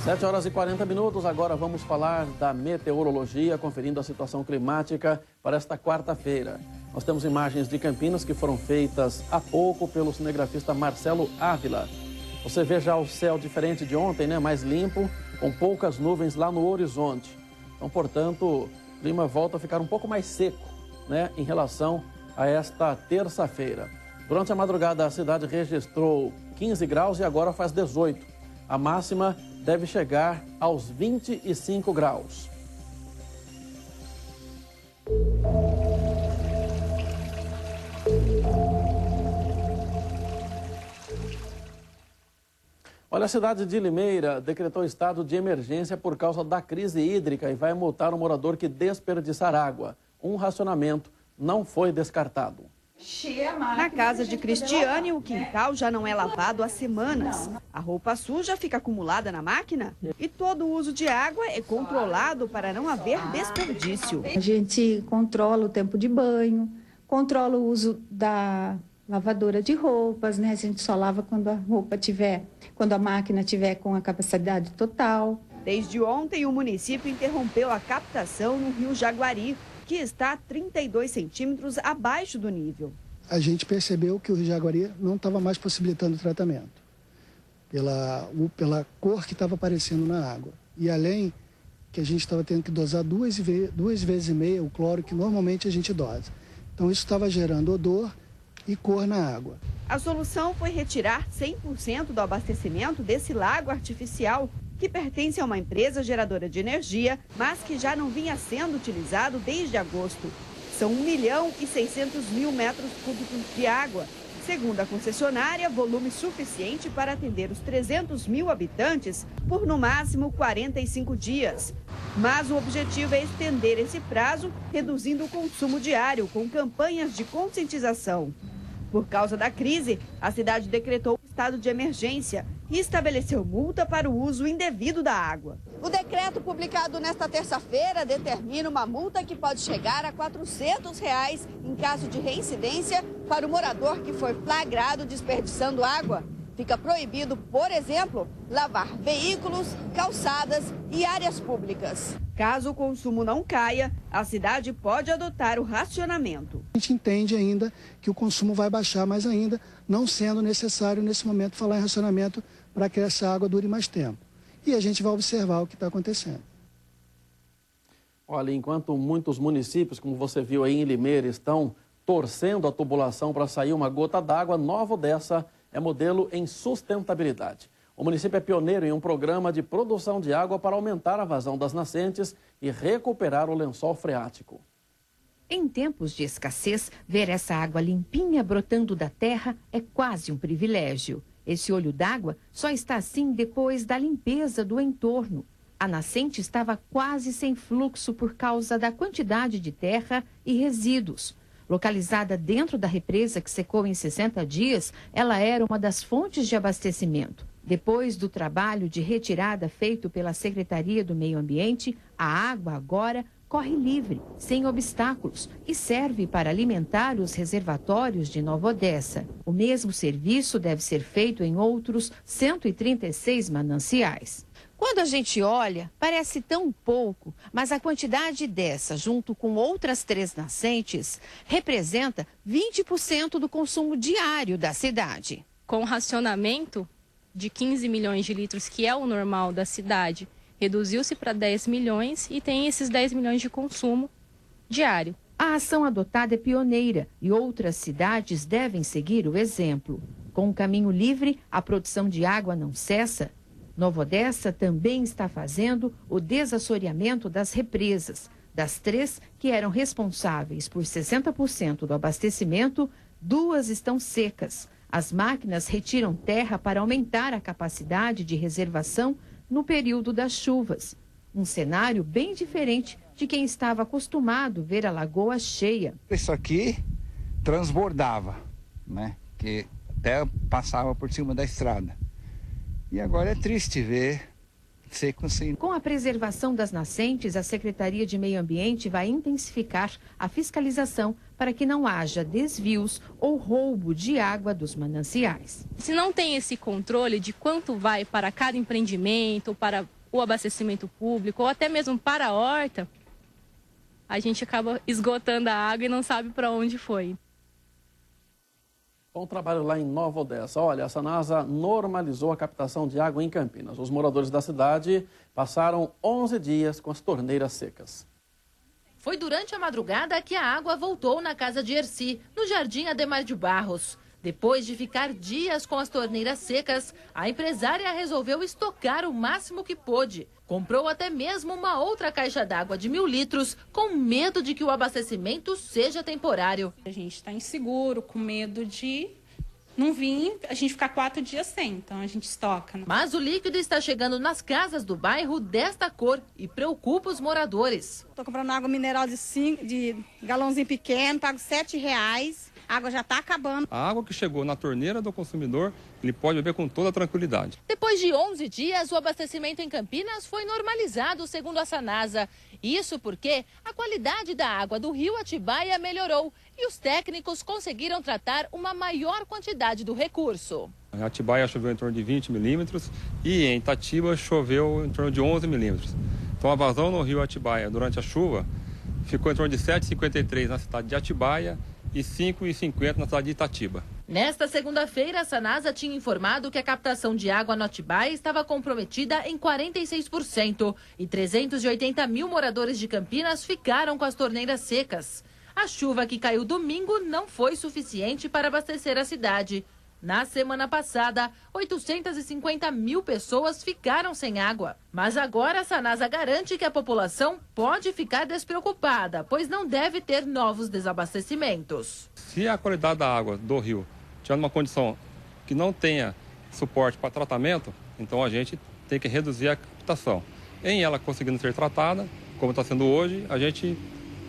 7 horas e 40 minutos, agora vamos falar da meteorologia, conferindo a situação climática para esta quarta-feira. Nós temos imagens de Campinas que foram feitas há pouco pelo cinegrafista Marcelo Ávila. Você vê já o céu diferente de ontem, né? Mais limpo, com poucas nuvens lá no horizonte. Então, portanto, o clima volta a ficar um pouco mais seco, né? Em relação a esta terça-feira. Durante a madrugada, a cidade registrou 15 graus e agora faz 18. A máxima deve chegar aos 25 graus. Olha, a cidade de Limeira decretou estado de emergência por causa da crise hídrica e vai multar um morador que desperdiçar água. Um racionamento não foi descartado. Na casa de Cristiane, o quintal já não é lavado há semanas. A roupa suja fica acumulada na máquina e todo o uso de água é controlado para não haver desperdício. A gente controla o tempo de banho, controla o uso da lavadora de roupas, né? A gente só lava quando a máquina tiver com a capacidade total. Desde ontem, o município interrompeu a captação no Rio Jaguari, que está 32 centímetros abaixo do nível. A gente percebeu que o Rio Jaguari não estava mais possibilitando o tratamento, pela cor que estava aparecendo na água. E além que a gente estava tendo que dosar duas vezes e meia o cloro que normalmente a gente dosa. Então isso estava gerando odor e cor na água. A solução foi retirar 100% do abastecimento desse lago artificial, que pertence a uma empresa geradora de energia, mas que já não vinha sendo utilizado desde agosto. São 1.600.000 metros cúbicos de água. Segundo a concessionária, volume suficiente para atender os 300.000 habitantes por no máximo 45 dias. Mas o objetivo é estender esse prazo, reduzindo o consumo diário com campanhas de conscientização. Por causa da crise, a cidade decretou o estado de emergência e estabeleceu multa para o uso indevido da água. O decreto publicado nesta terça-feira determina uma multa que pode chegar a R$ 400 em caso de reincidência para o morador que for flagrado desperdiçando água. Fica proibido, por exemplo, lavar veículos, calçadas e áreas públicas. Caso o consumo não caia, a cidade pode adotar o racionamento. A gente entende ainda que o consumo vai baixar, mas ainda não sendo necessário nesse momento falar em racionamento para que essa água dure mais tempo. E a gente vai observar o que está acontecendo. Olha, enquanto muitos municípios, como você viu aí em Limeira, estão torcendo a tubulação para sair uma gota d'água, Nova Odessa é modelo em sustentabilidade. O município é pioneiro em um programa de produção de água para aumentar a vazão das nascentes e recuperar o lençol freático. Em tempos de escassez, ver essa água limpinha brotando da terra é quase um privilégio. Esse olho d'água só está assim depois da limpeza do entorno. A nascente estava quase sem fluxo por causa da quantidade de terra e resíduos. Localizada dentro da represa que secou em 60 dias, ela era uma das fontes de abastecimento. Depois do trabalho de retirada feito pela Secretaria do Meio Ambiente, a água agora corre livre, sem obstáculos, e serve para alimentar os reservatórios de Nova Odessa. O mesmo serviço deve ser feito em outros 136 mananciais. Quando a gente olha, parece tão pouco, mas a quantidade dessa, junto com outras 3 nascentes, representa 20% do consumo diário da cidade. Com o racionamento de 15 milhões de litros, que é o normal da cidade, reduziu-se para 10 milhões e tem esses 10 milhões de consumo diário. A ação adotada é pioneira e outras cidades devem seguir o exemplo. Com o caminho livre, a produção de água não cessa. Nova Odessa também está fazendo o desassoreamento das represas. Das 3 que eram responsáveis por 60% do abastecimento, 2 estão secas. As máquinas retiram terra para aumentar a capacidade de reservação no período das chuvas. Um cenário bem diferente de quem estava acostumado a ver a lagoa cheia. Isso aqui transbordava, né? Que até passava por cima da estrada. E agora é triste ver seco sim. Com a preservação das nascentes, a Secretaria de Meio Ambiente vai intensificar a fiscalização para que não haja desvios ou roubo de água dos mananciais. Se não tem esse controle de quanto vai para cada empreendimento, para o abastecimento público ou até mesmo para a horta, a gente acaba esgotando a água e não sabe para onde foi. Bom trabalho lá em Nova Odessa. Olha, a Sanasa normalizou a captação de água em Campinas. Os moradores da cidade passaram 11 dias com as torneiras secas. Foi durante a madrugada que a água voltou na casa de Erci, no Jardim Ademar de Barros. Depois de ficar dias com as torneiras secas, a empresária resolveu estocar o máximo que pôde. Comprou até mesmo uma outra caixa d'água de 1.000 litros, com medo de que o abastecimento seja temporário. A gente está inseguro, com medo de não vir, a gente ficar 4 dias sem, então a gente estoca. Mas o líquido está chegando nas casas do bairro desta cor e preocupa os moradores. Estou comprando água mineral de galãozinho pequeno, pago R$7. A água já está acabando. A água que chegou na torneira do consumidor, ele pode beber com toda tranquilidade. Depois de 11 dias, o abastecimento em Campinas foi normalizado, segundo a Sanasa. Isso porque a qualidade da água do rio Atibaia melhorou e os técnicos conseguiram tratar uma maior quantidade do recurso. Em Atibaia choveu em torno de 20 milímetros e em Itatiba choveu em torno de 11 milímetros. Então a vazão no rio Atibaia durante a chuva ficou em torno de 7,53 na cidade de Atibaia e 5,50 na cidade de Itatiba. Nesta segunda-feira, a Sanasa tinha informado que a captação de água no Atibaia estava comprometida em 46% e 380 mil moradores de Campinas ficaram com as torneiras secas. A chuva que caiu domingo não foi suficiente para abastecer a cidade. Na semana passada, 850 mil pessoas ficaram sem água. Mas agora a Sanasa garante que a população pode ficar despreocupada, pois não deve ter novos desabastecimentos. Se a qualidade da água do rio tiver uma condição que não tenha suporte para tratamento, então a gente tem que reduzir a captação. Em ela conseguindo ser tratada, como está sendo hoje, a gente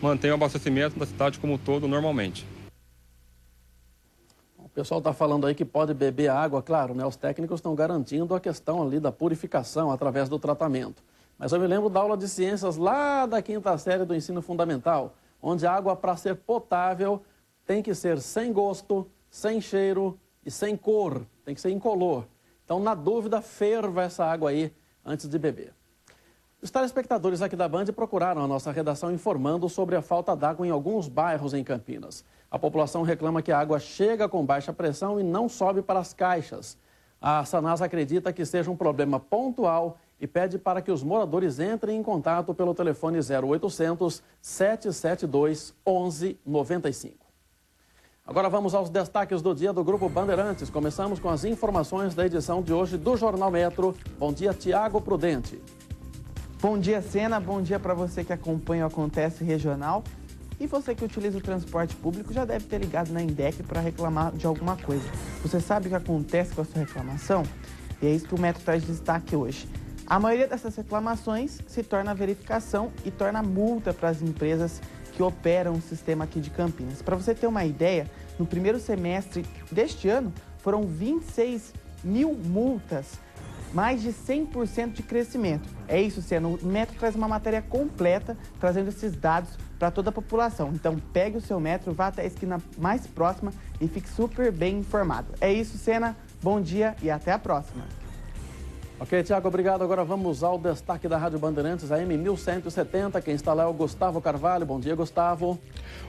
mantém o abastecimento da cidade como um todo normalmente. O pessoal está falando aí que pode beber água, claro, né? Os técnicos estão garantindo a questão ali da purificação através do tratamento. Mas eu me lembro da aula de ciências lá da 5ª série do ensino fundamental, onde a água, para ser potável, tem que ser sem gosto, sem cheiro e sem cor, tem que ser incolor. Então, na dúvida, ferva essa água aí antes de beber. Os telespectadores aqui da Band procuraram a nossa redação informando sobre a falta d'água em alguns bairros em Campinas. A população reclama que a água chega com baixa pressão e não sobe para as caixas. A Sanasa acredita que seja um problema pontual e pede para que os moradores entrem em contato pelo telefone 0800 772 1195. Agora vamos aos destaques do dia do Grupo Bandeirantes. Começamos com as informações da edição de hoje do Jornal Metro. Bom dia, Tiago Prudente. Bom dia, Sena. Bom dia para você que acompanha o Acontece Regional. E você que utiliza o transporte público já deve ter ligado na INDEC para reclamar de alguma coisa. Você sabe o que acontece com a sua reclamação? E é isso que o Metro traz de destaque hoje. A maioria dessas reclamações se torna verificação e torna multa para as empresas que operam o sistema aqui de Campinas. Para você ter uma ideia, no primeiro semestre deste ano foram 26 mil multas, mais de 100% de crescimento. É isso, Sena. O Metro traz uma matéria completa, trazendo esses dados para toda a população. Então, pegue o seu Metro, vá até a esquina mais próxima e fique super bem informado. É isso, Sena. Bom dia e até a próxima. Ok, Tiago, obrigado. Agora vamos ao destaque da Rádio Bandeirantes, a M1170. Quem está lá é o Gustavo Carvalho. Bom dia, Gustavo.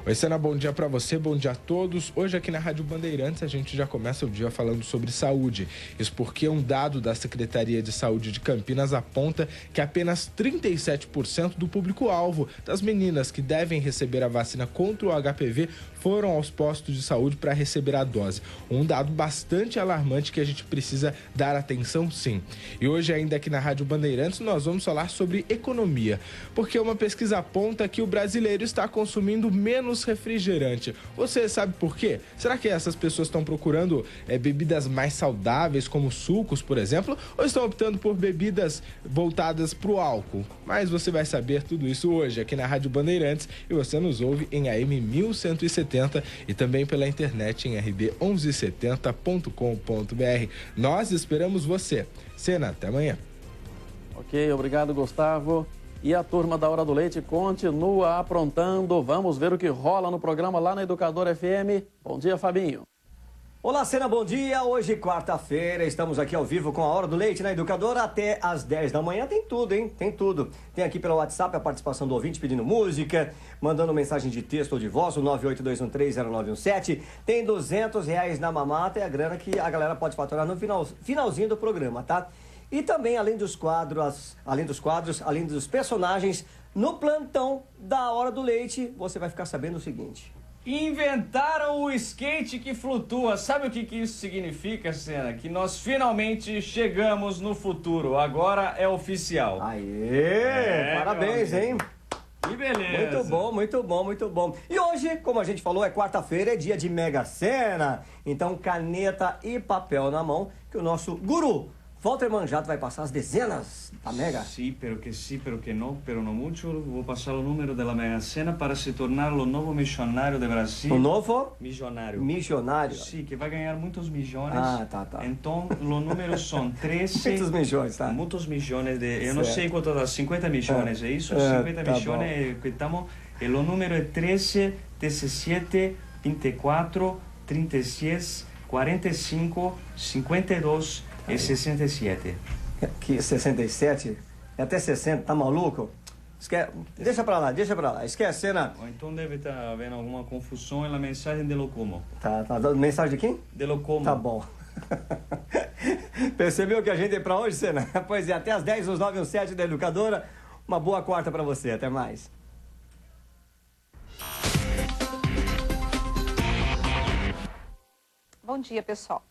Oi, Sena, bom dia para você, bom dia a todos. Hoje aqui na Rádio Bandeirantes a gente já começa o dia falando sobre saúde. Isso porque um dado da Secretaria de Saúde de Campinas aponta que apenas 37% do público-alvo das meninas que devem receber a vacina contra o HPV foram aos postos de saúde para receber a dose. Um dado bastante alarmante que a gente precisa dar atenção, sim. E hoje, ainda aqui na Rádio Bandeirantes, nós vamos falar sobre economia, porque uma pesquisa aponta que o brasileiro está consumindo menos refrigerante. Você sabe por quê? Será que essas pessoas estão procurando bebidas mais saudáveis, como sucos, por exemplo, ou estão optando por bebidas voltadas para o álcool? Mas você vai saber tudo isso hoje aqui na Rádio Bandeirantes e você nos ouve em AM 1170 e também pela internet em rb1170.com.br. Nós esperamos você. Sena, até amanhã. Ok, obrigado, Gustavo. E a turma da Hora do Leite continua aprontando. Vamos ver o que rola no programa lá na Educadora FM. Bom dia, Fabinho. Olá, Sena, bom dia. Hoje, quarta-feira, estamos aqui ao vivo com a Hora do Leite na Educadora até às 10 da manhã. Tem tudo, hein? Tem tudo. Tem aqui pelo WhatsApp a participação do ouvinte pedindo música, mandando mensagem de texto ou de voz, o 982130917. Tem R$200 na mamata, é a grana que a galera pode faturar no finalzinho do programa, tá? E também, além dos quadros, além dos personagens, no plantão da Hora do Leite, você vai ficar sabendo o seguinte. Inventaram o skate que flutua. Sabe o que isso significa, Sena? Que nós finalmente chegamos no futuro. Agora é oficial. Aê! Parabéns, hein? Que beleza. Muito bom, muito bom, muito bom. E hoje, como a gente falou, é quarta-feira, é dia de Mega Sena. Então, caneta e papel na mão, que o nosso guru Walter Manjato vai passar as dezenas da Mega. Sí, pero que no mucho. Vou passar o número da Mega Sena para se tornar o novo milionário do Brasil. O novo? Milionário. Milionário? Sim, que vai ganhar muitos milhões. Ah, tá. Então, os números são 13... Muitos milhões, tá? Muitos milhões de... Eu não sei quanto dá, 50 milhões, é isso? 50 tá milhões que estamos... E o número é 13, 17, 24, 36, 45, 52... E 67. Que 67? É até 60, tá maluco? Deixa pra lá. Esquece, Sena. Ou então deve estar havendo alguma confusão na mensagem de Locomo. Tá. Mensagem de quem? De Locomo. Tá bom. Percebeu que a gente é pra hoje, Sena? Pois é, até às 10, os 917 da Educadora. Uma boa quarta pra você. Até mais. Bom dia, pessoal.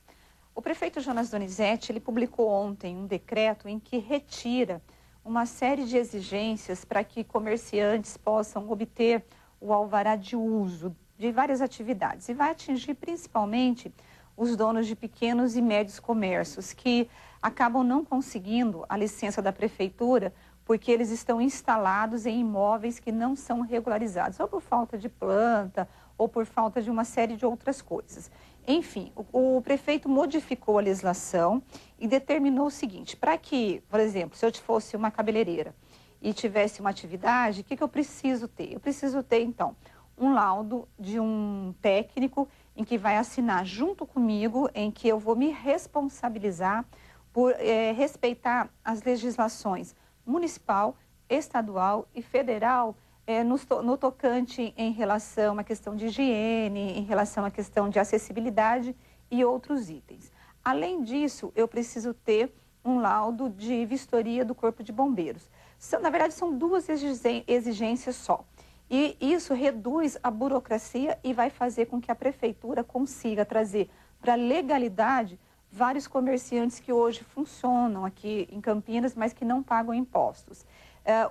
O prefeito Jonas Donizete, ele publicou ontem um decreto em que retira uma série de exigências para que comerciantes possam obter o alvará de uso de várias atividades. E vai atingir principalmente os donos de pequenos e médios comércios, que acabam não conseguindo a licença da prefeitura porque eles estão instalados em imóveis que não são regularizados, ou por falta de planta, ou por falta de uma série de outras coisas. Enfim, o prefeito modificou a legislação e determinou o seguinte, para que, por exemplo, se eu fosse uma cabeleireira e tivesse uma atividade, o que eu preciso ter? Eu preciso ter, então, um laudo de um técnico em que vai assinar junto comigo, em que eu vou me responsabilizar por respeitar as legislações municipal, estadual e federal, no tocante em relação à questão de higiene, em relação à questão de acessibilidade e outros itens. Além disso, eu preciso ter um laudo de vistoria do Corpo de Bombeiros. Na verdade, são duas exigências só. E isso reduz a burocracia e vai fazer com que a prefeitura consiga trazer para a legalidade vários comerciantes que hoje funcionam aqui em Campinas, mas que não pagam impostos.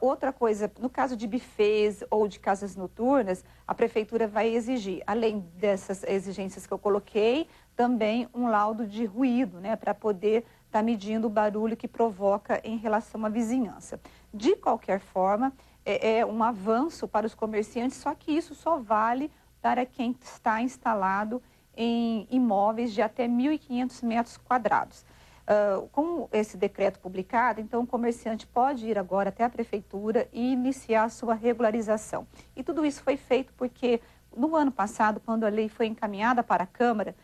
Outra coisa, no caso de bufês ou de casas noturnas, a prefeitura vai exigir, além dessas exigências que eu coloquei, também um laudo de ruído, né, para poder estar medindo o barulho que provoca em relação à vizinhança. De qualquer forma, é um avanço para os comerciantes, só que isso só vale para quem está instalado em imóveis de até 1.500 metros quadrados. Com esse decreto publicado, então o comerciante pode ir agora até a prefeitura e iniciar a sua regularização. E tudo isso foi feito porque no ano passado, quando a lei foi encaminhada para a Câmara,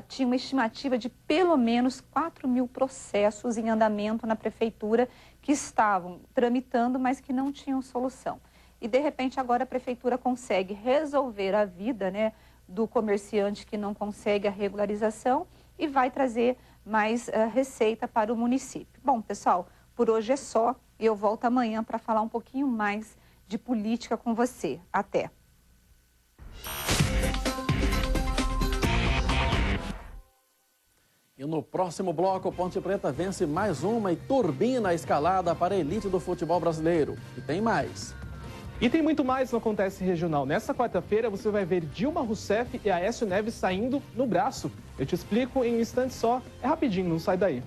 tinha uma estimativa de pelo menos 4.000 processos em andamento na prefeitura que estavam tramitando, mas que não tinham solução. E de repente agora a prefeitura consegue resolver a vida, né, do comerciante que não consegue a regularização e vai trazer mais receita para o município. Bom, pessoal, por hoje é só e eu volto amanhã para falar um pouquinho mais de política com você. Até! E no próximo bloco, Ponte Preta vence mais uma e turbina a escalada para a elite do futebol brasileiro. E tem mais. E tem muito mais no Acontece Regional. Nessa quarta-feira você vai ver Dilma Rousseff e Aécio Neves saindo no braço. Eu te explico em um instante só. É rapidinho, não sai daí.